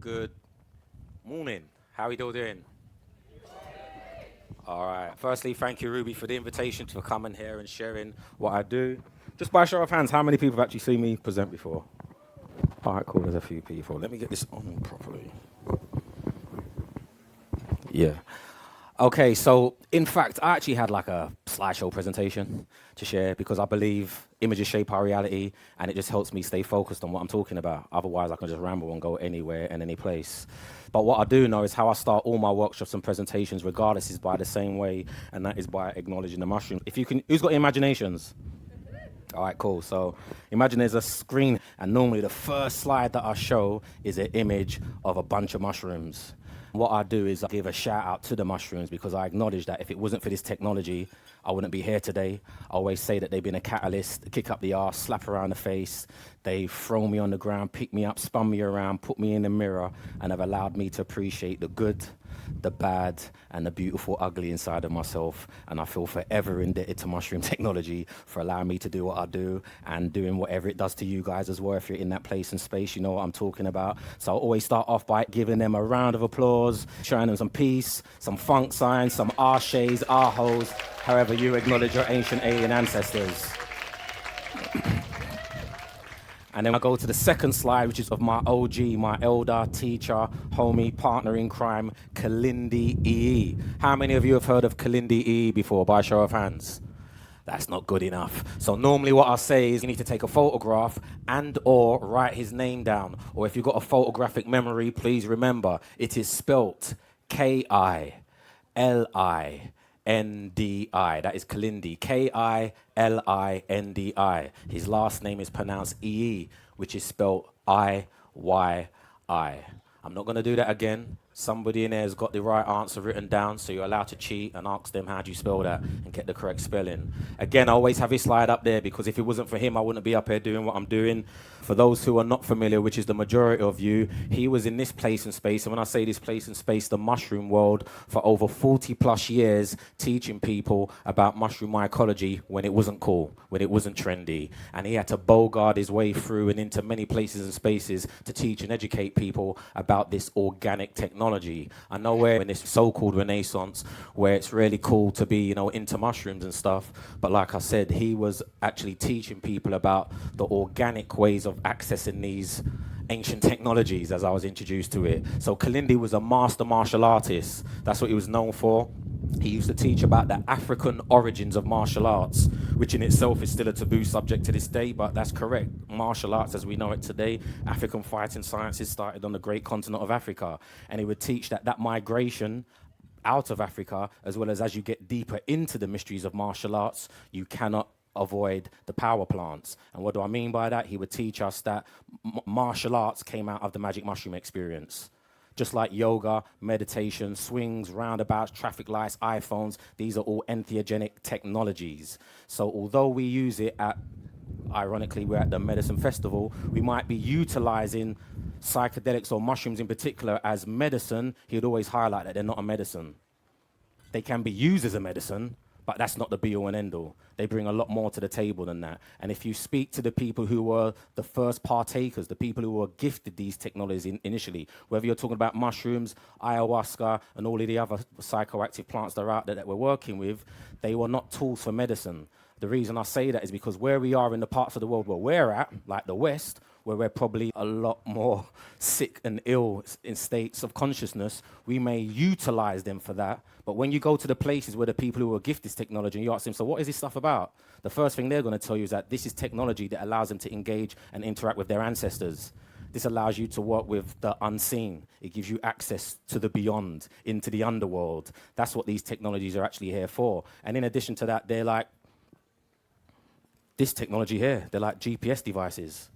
Good morning. How are we all doing? All right. Firstly, thank you, Ruby, for the invitation to come in here and sharing what I do. Just by show of hands, how many people have actually seen me present before? All right, cool. There's a few people. Let me get this on properly. Yeah. Okay, so in fact, I actually had like a slideshow presentation to share because I believe images shape our reality and it just helps me stay focused on what I'm talking about. Otherwise, I can just ramble and go anywhere and any place. But what I do know is how I start all my workshops and presentations, regardless, is by the same way, and that is by acknowledging the mushroom. If you can, who's got imaginations? All right, cool. So imagine there's a screen, and normally the first slide that I show is an image of a bunch of mushrooms. What I do is I give a shout out to the mushrooms because I acknowledge that if it wasn't for this technology, I wouldn't be here today. I always say that they've been a catalyst, a kick up the arse, slap around the face. They've thrown me on the ground, picked me up, spun me around, put me in the mirror, and have allowed me to appreciate the good, the bad, and the beautiful ugly inside of myself. And I feel forever indebted to mushroom technology for allowing me to do what I do and doing whatever it does to you guys as well. If you're in that place and space, you know what I'm talking about. So I always start off by giving them a round of applause, showing them some peace, some funk signs, some arshays, ahos, however you acknowledge your ancient alien ancestors. And then I go to the second slide, which is of my OG, my elder, teacher, homie, partner in crime, Kalindi EE. How many of you have heard of Kalindi EE before, by show of hands? That's not good enough. So normally what I say is you need to take a photograph and or write his name down. Or if you've got a photographic memory, please remember, it is spelt K-I-L-I-N-D-I. That is Kalindi. K-I-L-I-N-D-I. His last name is pronounced E-E, which is spelled I-Y-I. I'm not going to do that again. Somebody in there has got the right answer written down, so you're allowed to cheat and ask them how do you spell that and get the correct spelling. Again, I always have his slide up there because if it wasn't for him, I wouldn't be up here doing what I'm doing. For those who are not familiar, which is the majority of you, he was in this place and space, and when I say this place and space, the mushroom world, for over 40 plus years, teaching people about mushroom mycology when it wasn't cool, when it wasn't trendy. And he had to bogart his way through and into many places and spaces to teach and educate people about this organic technology. I know we're in this so-called renaissance where it's really cool to be, into mushrooms and stuff. But like I said, he was actually teaching people about the organic ways of accessing these ancient technologies as I was introduced to it. So Kalindi was a master martial artist. That's what he was known for. He used to teach about the African origins of martial arts, which in itself is still a taboo subject to this day, but that's correct. Martial arts as we know it today, African fighting sciences started on the great continent of Africa. And he would teach that migration out of Africa, as well as you get deeper into the mysteries of martial arts, you cannot avoid the power plants. And what do I mean by that? He would teach us that martial arts came out of the magic mushroom experience. Just like yoga, meditation, swings, roundabouts, traffic lights, iPhones, these are all entheogenic technologies. So although we use it ironically, we're at the medicine festival, we might be utilizing psychedelics or mushrooms in particular as medicine. He'd always highlight that they're not a medicine. They can be used as a medicine, but that's not the be-all and end-all. They bring a lot more to the table than that. And if you speak to the people who were the first partakers, the people who were gifted these technologies initially, whether you're talking about mushrooms, ayahuasca, and all of the other psychoactive plants that are out there that we're working with, they were not tools for medicine. The reason I say that is because where we are in the parts of the world where we're at, like the West, where we're probably a lot more sick and ill in states of consciousness, we may utilize them for that. But when you go to the places where the people who are gifted this technology and you ask them, so what is this stuff about? The first thing they're going to tell you is that this is technology that allows them to engage and interact with their ancestors. This allows you to work with the unseen. It gives you access to the beyond, into the underworld. That's what these technologies are actually here for. And in addition to that, they're like this technology here. They're like GPS devices.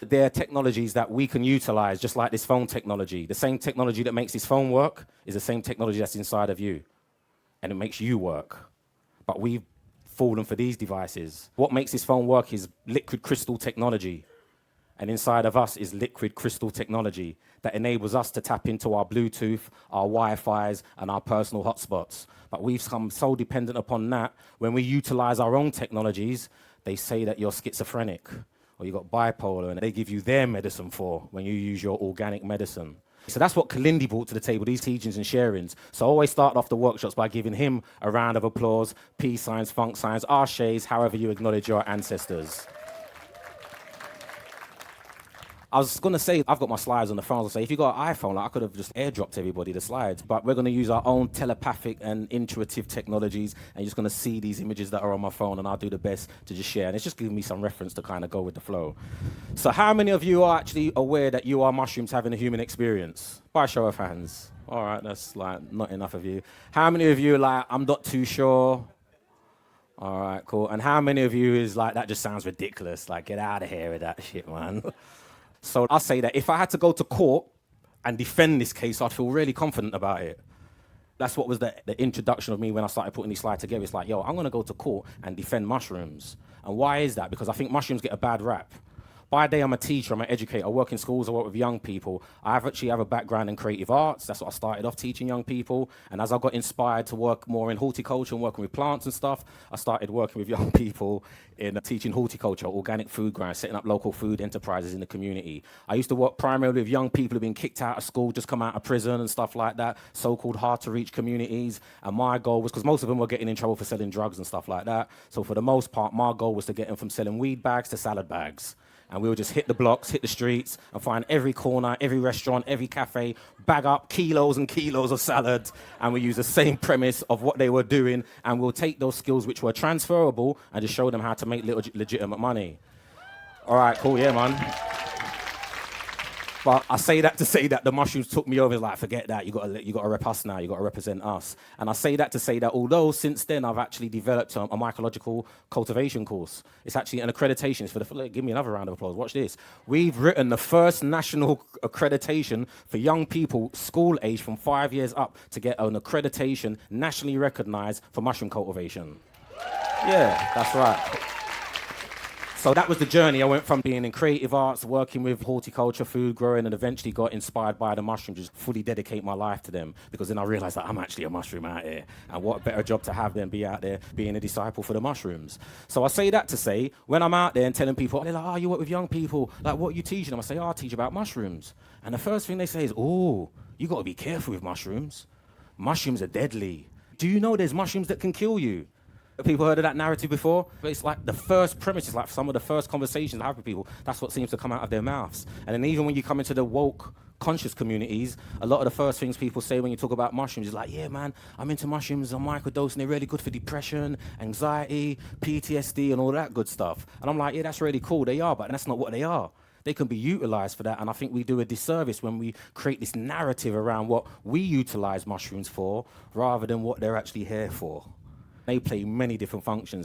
They're technologies that we can utilize, just like this phone technology. The same technology that makes this phone work is the same technology that's inside of you, and it makes you work. But we've fallen for these devices. What makes this phone work is liquid crystal technology, and inside of us is liquid crystal technology that enables us to tap into our Bluetooth, our Wi-Fi's, and our personal hotspots. But we've become so dependent upon that, when we utilize our own technologies, they say that you're schizophrenic, or you got bipolar, and they give you their medicine for when you use your organic medicine. So that's what Kalindi brought to the table, these teachings and sharings. So I always start off the workshops by giving him a round of applause, peace signs, funk signs, our shays, however you acknowledge your ancestors. I was going to say, I've got my slides on the phone. I'll say, if you got an iPhone, I could have just airdropped everybody the slides. But we're going to use our own telepathic and intuitive technologies. And you're just going to see these images that are on my phone. And I'll do the best to just share. And it's just giving me some reference to kind of go with the flow. So how many of you are actually aware that you are mushrooms having a human experience? By a show of hands. All right, that's like not enough of you. How many of you are like, I'm not too sure? All right, cool. And how many of you is like, that just sounds ridiculous. Like, get out of here with that shit, man. So I'll say that if I had to go to court and defend this case, I'd feel really confident about it. That's what was the introduction of me when I started putting these slides together. It's like, yo, I'm going to go to court and defend mushrooms. And why is that? Because I think mushrooms get a bad rap. By day, I'm a teacher, I'm an educator, I work in schools, I work with young people. I actually have a background in creative arts. That's what I started off teaching young people. And as I got inspired to work more in horticulture and working with plants and stuff, I started working with young people in teaching horticulture, organic food growing, setting up local food enterprises in the community. I used to work primarily with young people who've been kicked out of school, just come out of prison and stuff like that, so-called hard-to-reach communities. And my goal was, because most of them were getting in trouble for selling drugs and stuff like that, so for the most part, my goal was to get them from selling weed bags to salad bags. And we would just hit the blocks, hit the streets, and find every corner, every restaurant, every cafe, bag up kilos and kilos of salad, and we use the same premise of what they were doing, and we'll take those skills which were transferable and just show them how to make legitimate money. All right, cool, yeah, man. But I say that to say that the mushrooms took me over. It's like, forget that. You got to rep us now. You got to represent us. And I say that to say that although since then I've actually developed a mycological cultivation course. It's actually an accreditation. It's for the. Give me another round of applause. Watch this. We've written the first national accreditation for young people, school age from 5 years up, to get an accreditation nationally recognized for mushroom cultivation. Yeah, that's right. So that was the journey. I went from being in creative arts, working with horticulture, food growing, and eventually got inspired by the mushrooms, just fully dedicate my life to them, because then I realized that I'm actually a mushroom out here. And what a better job to have than be out there being a disciple for the mushrooms. So I say that to say, when I'm out there and telling people, they're like, oh, you work with young people, like, what are you teaching them? I say, oh, I teach about mushrooms. And the first thing they say is, oh, you got to be careful with mushrooms. Mushrooms are deadly. Do you know there's mushrooms that can kill you? People heard of that narrative before? But it's like the first premise is like some of the first conversations I have with people, that's what seems to come out of their mouths. And then even when you come into the woke, conscious communities, a lot of the first things people say when you talk about mushrooms is like, yeah, man, I'm into mushrooms, I'm microdosing, they're really good for depression, anxiety, PTSD, and all that good stuff. And I'm like, yeah, that's really cool, they are, but that's not what they are. They can be utilized for that, and I think we do a disservice when we create this narrative around what we utilize mushrooms for rather than what they're actually here for. They play many different functions.